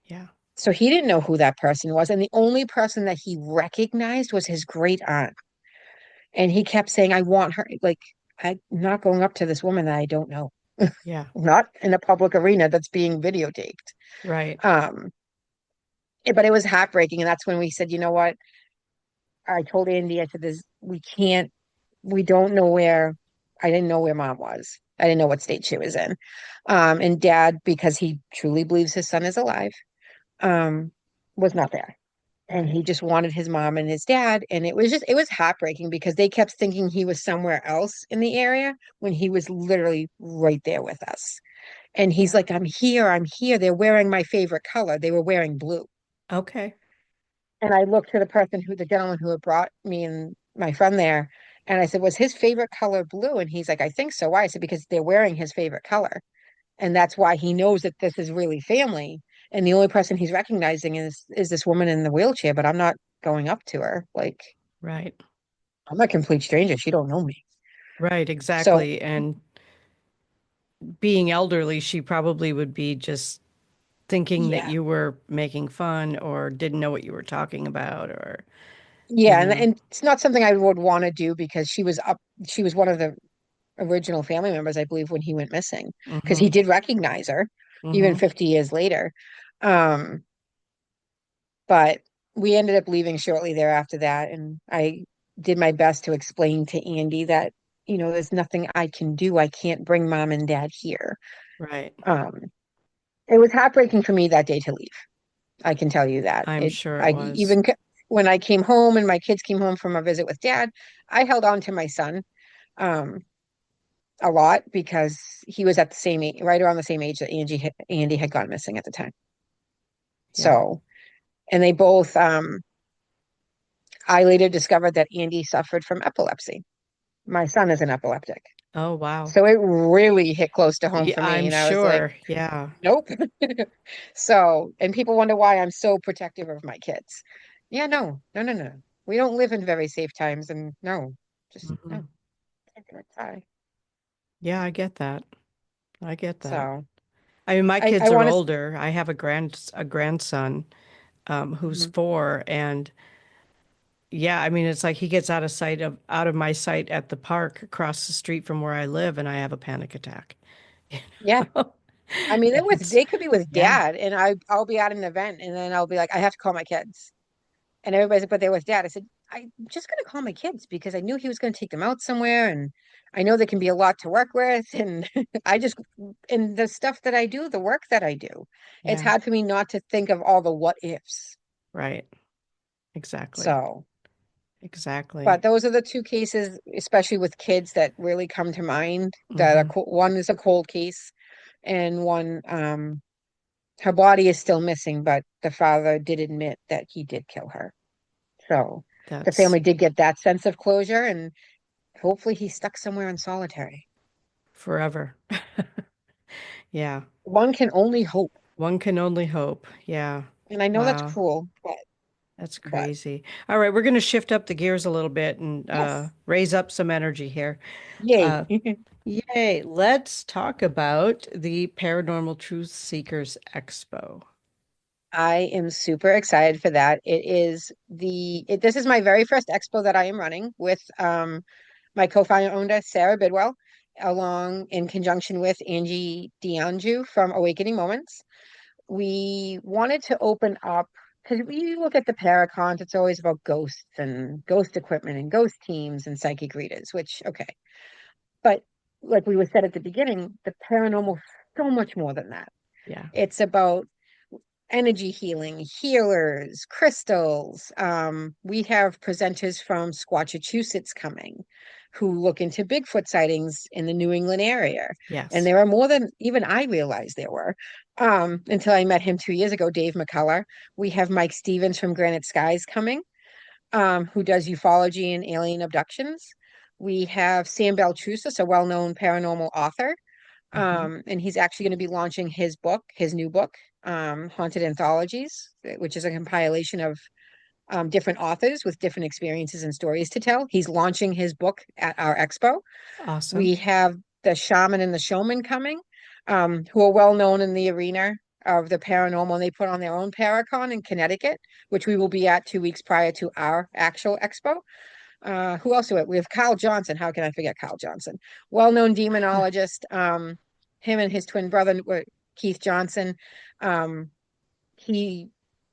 Yeah. So he didn't know who that person was. And the only person that he recognized was his great aunt. And he kept saying, I want her. Like, I'm not going up to this woman that I don't know, Yeah. not in a public arena that's being videotaped. Right. Um, but it was heartbreaking. And that's when we said, you know what? I told Andy, I said, this, we can't, we don't know where, I didn't know where mom was. I didn't know what state she was in. And dad, because he truly believes his son is alive, um, was not there. and he Right. just wanted his mom and his dad. And it was heartbreaking because they kept thinking he was somewhere else in the area when he was literally right there with us. And he's Yeah. like, I'm here, I'm here. They're wearing my favorite color. They were wearing blue. Okay. And I looked to the gentleman who had brought me and my friend there, and I said, was his favorite color blue? And he's like, I think so. Why? I said, because they're wearing his favorite color. And that's why he knows that this is really family. And the only person he's recognizing is this woman in the wheelchair, but I'm not going up to her. Like, Right. I'm a complete stranger. She don't know me. Right. So Exactly. And being elderly, she probably would be just thinking that yeah. you were making fun or didn't know what you were talking about or, you Yeah, know. and it's not something I would want to do because she was one of the original family members, I believe, when he went missing, because Mm-hmm. he did recognize her even Mm-hmm. 50 years later. Um, but we ended up leaving shortly thereafter that, and I did my best to explain to Andy that, there's nothing I can do. I can't bring mom and dad here. Right. Um, it was heartbreaking for me that day to leave. I can tell you that. I'm sure it I was. even when I came home and my kids came home from a visit with dad, I held on to my son. Um, a lot because he was at the same age, right around the same age that Andy had gone missing at the time. Yeah. So, and they both, I later discovered that Andy suffered from epilepsy. My son is an epileptic. Oh, wow. So it really hit close to home Yeah, for me. I'm And I was like, sure. Yeah. nope. So, and people wonder why I'm so protective of my kids. Yeah, no, no, no, no. We don't live in very safe times. And no, just Hmm. no. Can't do it. Sorry. Yeah, I get that. I get that. So I mean, my I kids are want to, older. I have a grandson who's mhm. 4, and yeah, I mean, it's like he gets out of my sight at the park across the street from where I live, and I have a panic attack. Yeah. I mean, It's they could be with yeah, dad, and I'll be at an event, and then I'll be like, I have to call my kids, and everybody's like, but they're with dad. I said, I'm just gonna call my kids because I knew he was gonna take them out somewhere, and I know there can be a lot to work with, and I just and the stuff that I do, the work that I do, it's yeah, hard for me not to think of all the what ifs. right, exactly, So, but exactly. those are the two cases, especially with kids, that really come to mind. That Hmm. one is a cold case, and one her body is still missing, but the father did admit that he did kill her. So the That's family did get that sense of closure, and hopefully he's stuck somewhere in solitary. forever. Yeah, One can only hope. one can only hope. Yeah, And I know that's wow. cruel, That's but crazy. All right, we're going to shift up the gears a little bit and yes, raise up some energy here. yay. Uh, Yay. Let's talk about the Paranormal Truth Seekers Expo. I am super excited for that. This is my very first expo that I am running with my co-founder Sarah Bidwell, along in conjunction with Angie Dianju from Awakening Moments. We wanted to open up because we look at the paracons, it's always about ghosts and ghost equipment and ghost teams and psychic readers, which, okay. But like we were said at the beginning, the paranormal is so much more than that. Yeah. It's about energy healing, healers, crystals. We have presenters from Squatchachusetts coming who look into Bigfoot sightings in the New England area. And Yes. there are more than even I realized there were. Until I met him 2 years ago, Dave McCullough. We have Mike Stevens from Granite Skies coming, who does ufology and alien abductions. We have Sam Baltrusis, a well-known paranormal author, Hmm. and he's actually going to be launching his new book, Haunted Anthologies, which is a compilation of different authors with different experiences and stories to tell. He's launching his book at our expo. Awesome. We have the shaman and the showman coming, who are well known in the arena of the paranormal. And they put on their own Paracon in Connecticut, which we will be at 2 weeks prior to our actual expo. Who else? We have Kyle Johnson. How can I forget Kyle Johnson? Well-known demonologist. Him and his twin brother, Keith Johnson. Um, he,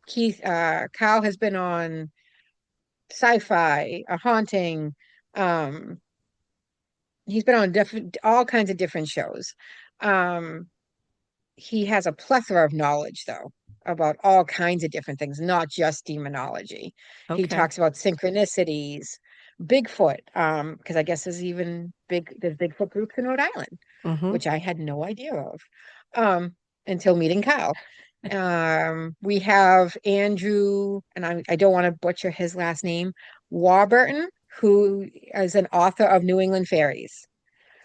Kyle has been on Sci-Fi, A Haunting. Um, he's been on different, all kinds of different shows. Um, he has a plethora of knowledge, though, about all kinds of different things, not just demonology. He Okay. talks about synchronicities, Bigfoot, because I guess there's Bigfoot groups in Rhode Island, Mm-hmm. which I had no idea of, until meeting Kyle. We have Andrew, and I don't want to butcher his last name, Warburton, who is an author of New England Fairies.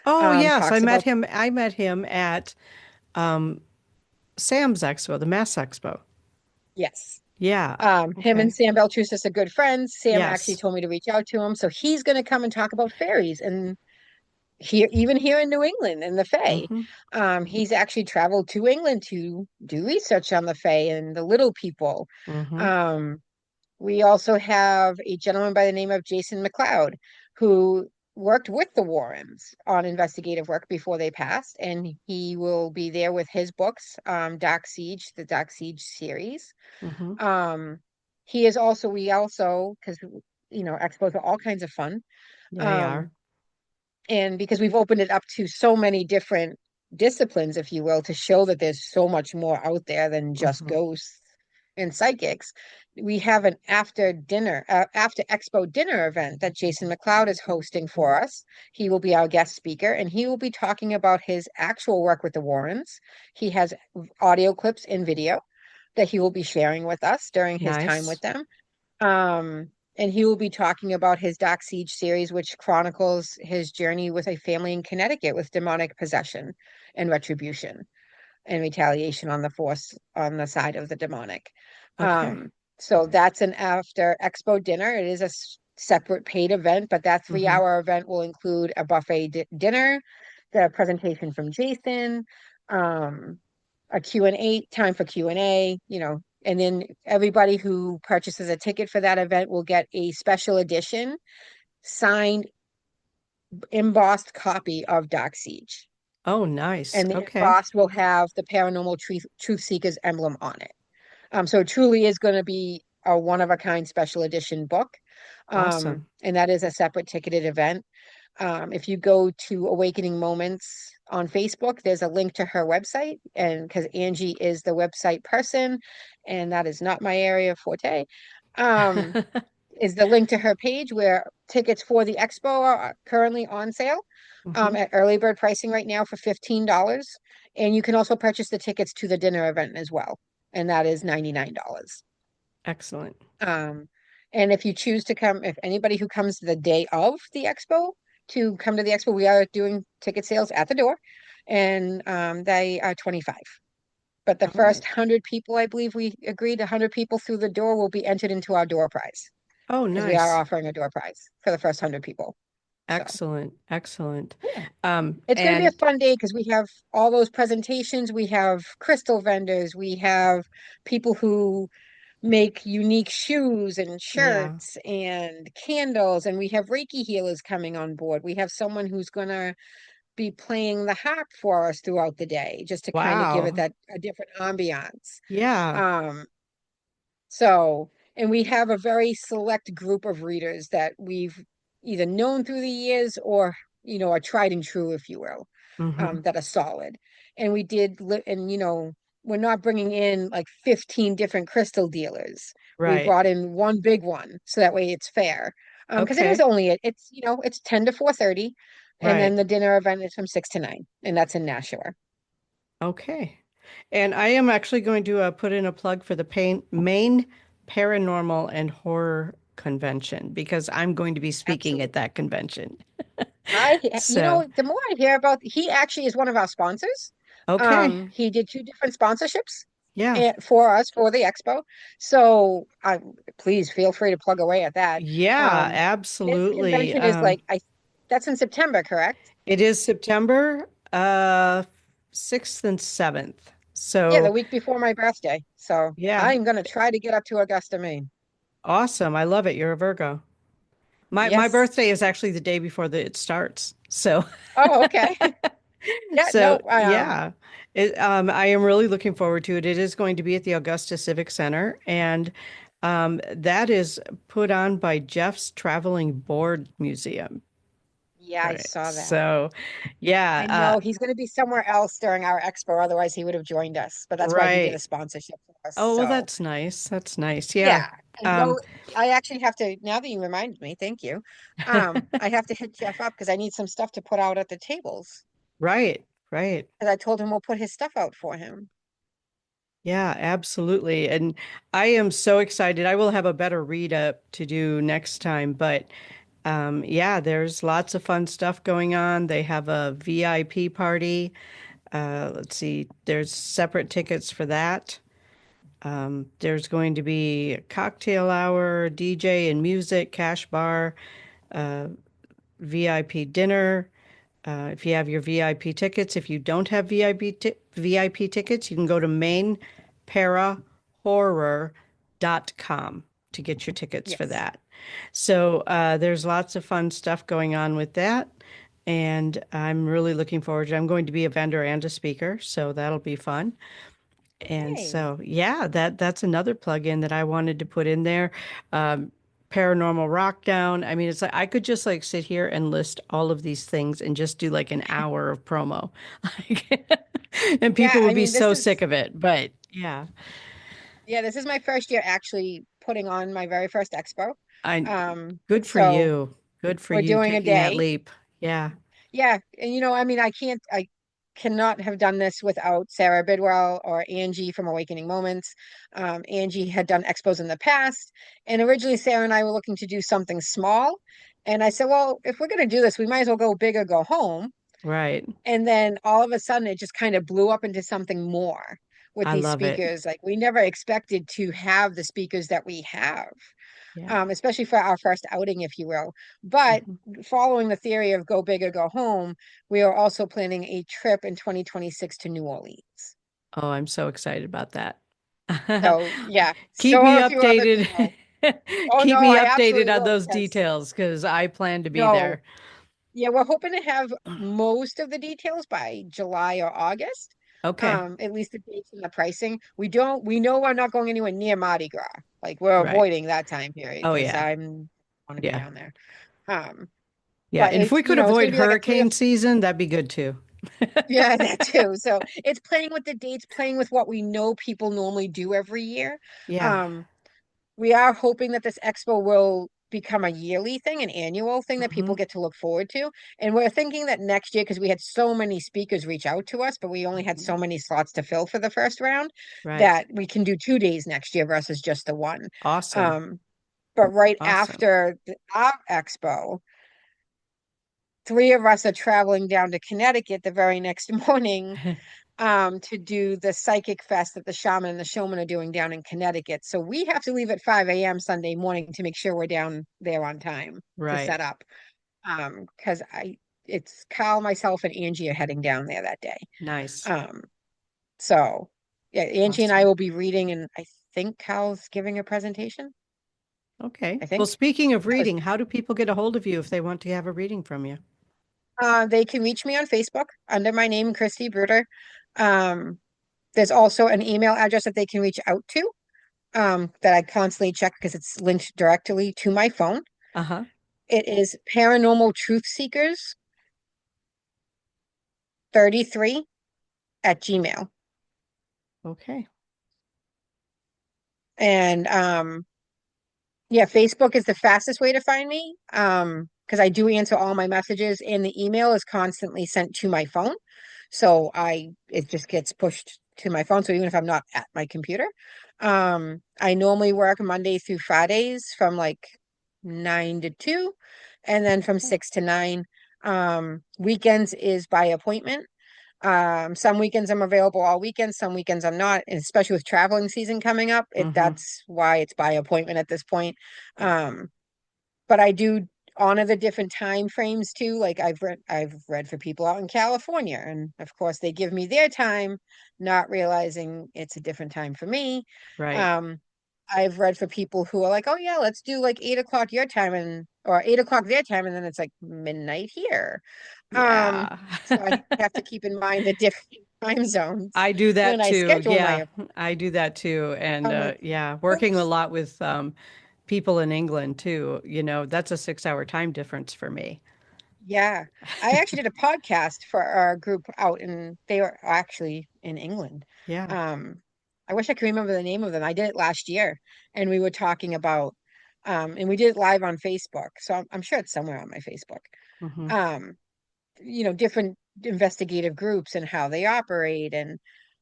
Oh, yes. I Talks met about, him. I met him at um, Sam's Expo, the Mass Expo. yes. Yeah. Him and Okay. Sam Beltrusis are good friends. Sam actually Yes. told me to reach out to him. So he's going to come and talk about fairies and here, even here in New England in the Fae. Mm-hmm. He's actually traveled to England to do research on the Fae and the little people. Mm-hmm. Um, we also have a gentleman by the name of Jason McLeod, who worked with the Warrens on investigative work before they passed, and he will be there with his books, Dark Siege, the Dark Siege series. Mm-hmm. Um, he is also, we also, because expos are all kinds of fun. Yeah, they are. Um, and because we've opened it up to so many different disciplines, if you will, to show that there's so much more out there than just Mm-hmm. ghosts and psychics. We have an after expo dinner event that Jason McLeod is hosting for us. He will be our guest speaker, and he will be talking about his actual work with the Warrens. He has audio clips and video that he will be sharing with us during his time with Nice. them. And he will be talking about his Dark Siege series, which chronicles his journey with a family in Connecticut with demonic possession and retribution and retaliation on the force on the side of the demonic. Okay. So that's an after expo dinner. It is a separate paid event, but that 3 Mm-hmm. hour event will include a buffet dinner, the presentation from Jason, um, a Q&A, time for Q&A, and then everybody who purchases a ticket for that event will get a special edition signed embossed copy of Dark Siege. Oh, nice. And the Okay. embossed will have the Paranormal Truth Seekers emblem on it. So it truly is going to be a one of a kind special edition book. Awesome. And that is a separate ticketed event. If you go to Awakening Moments on Facebook, there's a link to her website. And because Angie is the website person, and that is not my area of forte, um, is the link to her page where tickets for the expo are currently on sale Mm-hmm. at early bird pricing right now for $15. And you can also purchase the tickets to the dinner event as well. And that is $99. Excellent. Um, and if you choose to come, if anybody who comes the day of the expo to come to the expo, we are doing ticket sales at the door, and they are 25. But the All right. first 100 people, I believe we agreed, 100 people through the door will be entered into our door prize Oh, because we are nice. offering a door prize for the first 100 people. So Excellent. Excellent. yeah, it's going to be a And fun day because we have all those presentations. We have crystal vendors. We have people who make unique shoes and yeah. shirts and candles. And we have Reiki healers coming on board. We have someone who's going to be playing the harp for us throughout the day, just to kind of give it Wow. that a different ambiance. Yeah. Um, so, and we have a very select group of readers that we've either known through the years or, are tried and true, if you will, Mm-hmm. that are solid. And we did, and, we're not bringing in like 15 different crystal dealers. We Right. brought in one big one, so that way it's fair. Because it is Okay. only, it's 10 to 4:30, and then Right. the dinner event is from 6 to 9, and that's in Nashua. Okay. And I am actually going to put in a plug for the Maine Paranormal and Horror Convention because I'm going to be speaking at Absolutely. that convention. So, The more I hear about, he actually is one of our sponsors. okay. He did two different sponsorships Yeah. for us for the expo. So please feel free to plug away at that. Yeah, His absolutely. convention is that's in September, correct? It is September 6th and 7th. Yeah, the So, week before my birthday. So yeah, I'm gonna try to get up to Augusta, Maine. awesome. I love it. You're a Virgo. My Yes. birthday is actually the day before it starts. So, Oh, okay. Yeah, so no, yeah, I am really looking forward to it. It is going to be at the Augusta Civic Center, and that is put on by Jeff's Traveling Board Museum. Yeah, I Right. saw that. So, I yeah, know he's going to be somewhere else during our expo. Otherwise, he would have joined us. But that's why he did a right. sponsorship for us. Oh, well, So that's nice. That's nice. Yeah. yeah, and Um, go. I actually have to. Now that you reminded me, thank you. I have to hit Jeff up because I need some stuff to put out at the tables. right. Right. Because I told him we'll put his stuff out for him. Yeah, absolutely. And I am so excited. I will have a better read up to do next time. But yeah, there's lots of fun stuff going on. They have a VIP party. Let's see, there's separate tickets for that. There's going to be a cocktail hour, DJ and music, cash bar, VIP dinner. If you have your VIP tickets, if you don't have VIP tickets, you can go to mainparahorror.com to get your tickets for Yes. that. So there's lots of fun stuff going on with that. And I'm really looking forward to it. I'm going to be a vendor and a speaker, so that'll be fun. And Hey. so, yeah, that's another plug-in that I wanted to put in there. Um, Paranormal Rockdown. I mean, it's like I could just like sit here and list all of these things and just do like an hour of promo. Like, and Yeah, people would I be mean, this so is sick of it. But yeah, yeah, this is my first year actually putting on my very first expo. I good for So you. Good for we're you doing a taking that day. leap. Yeah. Yeah, and I mean, I cannot have done this without Sarah Bidwell or Angie from Awakening Moments. Angie had done expos in the past, and originally Sarah and I were looking to do something small. And I said, well, if we're going to do this, we might as well go big or go home. Right. And then all of a sudden, it just kind of blew up into something more with I these love it. speakers. Like we never expected to have the speakers that we have, Yeah. especially for our first outing, if you will. But Mhm. following the theory of go big or go home, we are also planning a trip in 2026 to New Orleans. Oh, I'm so excited about that. So yeah, Keep so me are a few other updated. people. Oh Keep no, me I updated absolutely on will those because details because I plan to be no, there. yeah, we're hoping to have most of the details by July or August. Okay. At least the dates and the pricing. We know we're not going anywhere near Mardi Gras. Like we're Right. avoiding that time period Oh because yeah. I'm want to be Yeah. down there. Um, Yeah. but And if it's we could it's avoid gonna be like a three or hurricane season, that'd be good too. yeah, that too. So it's playing with the dates, playing with what we know people normally do every year. Yeah. Um, we are hoping that this expo will become a yearly thing, an annual thing that people Hmm. get to look forward to. And we're thinking that next year, because we had so many speakers reach out to us, but we only had so many slots to fill for the first round, Right. that we can do 2 days next year versus just the one. Awesome. Um, but right Awesome. after our expo, three of us are traveling down to Connecticut the very next morning to do the psychic fest that the shaman and the showman are doing down in Connecticut. So we have to leave at 5 a.m. Sunday morning to make sure we're down there on time to Right. set up. Because it's Kyle, myself, and Angie are heading down there that day. Nice. Um, so yeah, Angie and I Awesome. will be reading, and I think Kyle's giving a presentation. Okay. I Well, think speaking of that was reading, how do people get a hold of you if they want to have a reading from you? they can reach me on Facebook under my name, Christi Brodeur. Um, there's also an email address that they can reach out to. That I constantly check because it's linked directly to my phone. Uh-huh. It is Paranormal Truth Seekers 33 at Gmail. Okay. And yeah, Facebook is the fastest way to find me. Because I do answer all my messages and the email is constantly sent to my phone. So it just gets pushed to my phone. So even if I'm not at my computer, I normally work Monday through Fridays from like 9 to 2, and then from 6 to 9. Weekends is by appointment. Some weekends I'm available all weekends, some weekends I'm not, and especially with traveling season coming up, Mm-hmm. that's why it's by appointment at this point. Um, but I do honor the different time frames too. Like I've read for people out in California, and of course they give me their time, not realizing it's a different time for me. Right. Um, I've read for people who are like, oh yeah, let's do like 8 o'clock your time and or 8 o'clock their time, and then it's like midnight here. Um, Yeah. so I have to keep in mind the different time zones I do when that I too. schedule my Yeah, appointment. I do that too. And I'm like, yeah, working a oops. lot with people in England too, that's a 6 hour time difference for me. Yeah. I actually did a podcast for our group out in, they were actually in England. Yeah. Um, I wish I could remember the name of them. I did it last year and we were talking about, and we did it live on Facebook. So I'm sure it's somewhere on my Facebook. Hmm. Um, different investigative groups and how they operate and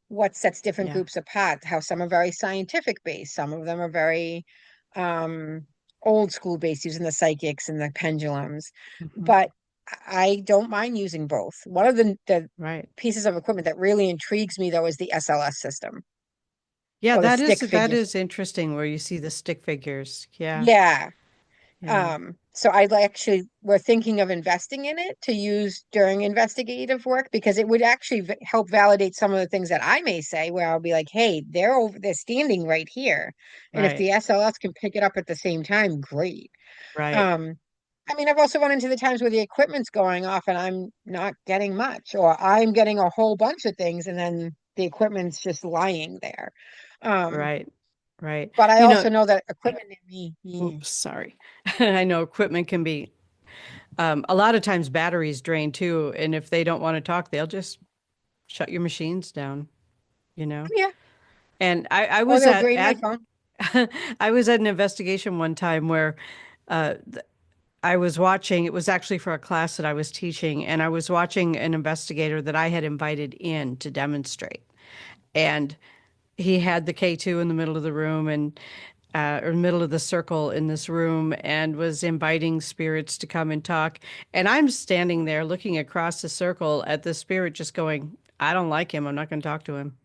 what sets different Yeah. groups apart, how some are very scientific based, some of them are very um, old school based, using the psychics and the pendulums. Hmm. But I don't mind using both. One of the Right. pieces of equipment that really intrigues me though is the SLS system Yeah, or the that is stick that figures. is interesting where you see the stick figures. Yeah. Yeah. Yeah. So actually, we're thinking of investing in it to use during investigative work because it would actually help validate some of the things that I may say, where I'll be like, "Hey, they're standing right here," and if Right. the SLS can pick it up at the same time, great. Right. Um, I mean, I've also run into the times where the equipment's going off and I'm not getting much, or I'm getting a whole bunch of things and then the equipment's just lying there. Um, Right. Right. but I You know, also know that equipment in me, yeah. oops, sorry. I know equipment can be a lot of times batteries drain too, and if they don't want to talk, they'll just shut your machines down, you know. Yeah, And I or was they'll at drain my phone. I was at an investigation one time where I was watching, it was actually for a class that I was teaching, and I was watching an investigator that I had invited in to demonstrate. And he had the K2 in the middle of the room and or middle of the circle in this room and was inviting spirits to come and talk. And I'm standing there looking across the circle at the spirit just going, I don't like him. I'm not going to talk to him.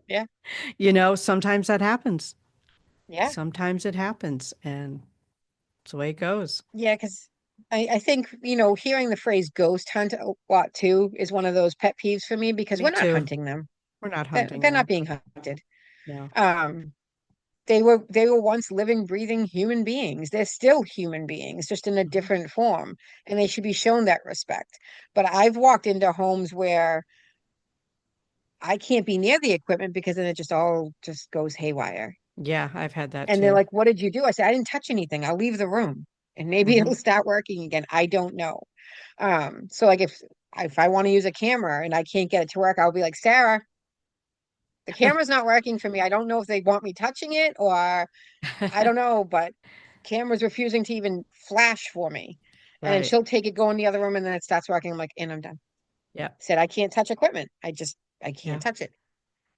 Yeah. You know, sometimes that happens. Yeah. Sometimes it happens. And it's the way it goes. Yeah. Because I think, hearing the phrase ghost hunt a lot too is one of those pet peeves for me because Me we're not too. hunting them. We're not hunting They're not them. being hunted. No. Um, they were once living, breathing human beings. They're still human beings, just in a Mhm. different form, and they should be shown that respect. But I've walked into homes where I can't be near the equipment because then it just all just goes haywire. Yeah, I've had that And they're too. like, "What did you do?" I said, "I didn't touch anything. I'll leave the room and maybe Hmm. it'll start working again. I don't know." So like if I want to use a camera and I can't get it to work, I'll be like, "Sarah, the camera's not working for me. I don't know if they want me touching it or I don't know, but camera's refusing to even flash for me." And then Right. she'll take it, go in the other room, and then it starts working. I'm like, and I'm done. Yeah. Said I can't touch equipment. I Yeah. can't touch it.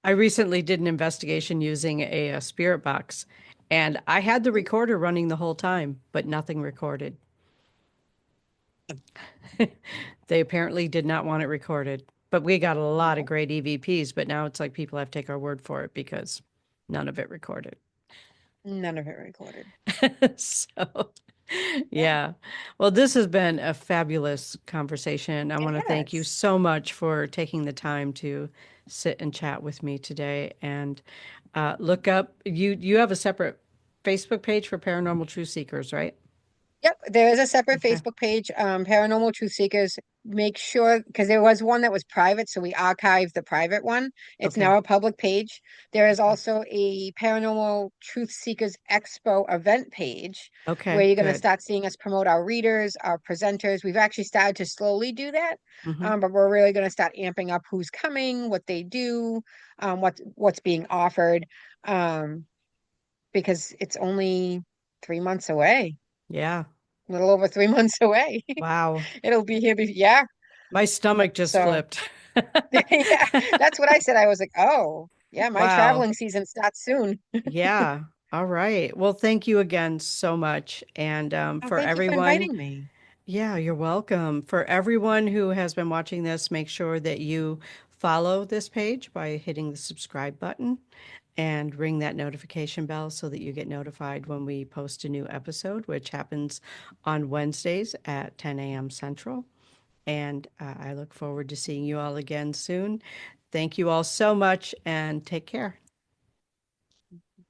I recently did an investigation using a spirit box, and I had the recorder running the whole time, but nothing recorded. They apparently did not want it recorded, but we got a lot of No, great EVPs, but now it's like people have to take our word for it because none of it recorded. none of it recorded. So, Yeah, yeah. Well, this has been a fabulous conversation. I it want to thank you has. so much for taking the time to sit and chat with me today. And look up you have a separate Facebook page for Paranormal Truth Seekers, right? Yep, there is a separate Okay. Facebook page, Paranormal Truth Seekers. Make sure, because there was one that was private, so we archived the private one. It's Okay. now a public page. There is Okay. also a Paranormal Truth Seekers Expo event page where Okay. you're going to Good. start seeing us promote our readers, our presenters. We've actually started to slowly do that, Hmm. but we're really going to start amping up who's coming, what they do, what's being offered, um, because it's only 3 months away, Yeah. a little over 3 months away. Wow. It'll be here. Yeah. My stomach just So flipped. yeah, that's what I said. I was like, oh, yeah, my Wow. traveling season starts soon. Yeah. All right. Well, thank you again so much. And Oh, for thank you for everyone, inviting me. yeah, you're welcome. For everyone who has been watching this, make sure that you follow this page by hitting the subscribe button and ring that notification bell so that you get notified when we post a new episode, which happens on Wednesdays at 10 a.m. Central. And I look forward to seeing you all again soon. Thank you all so much and take care.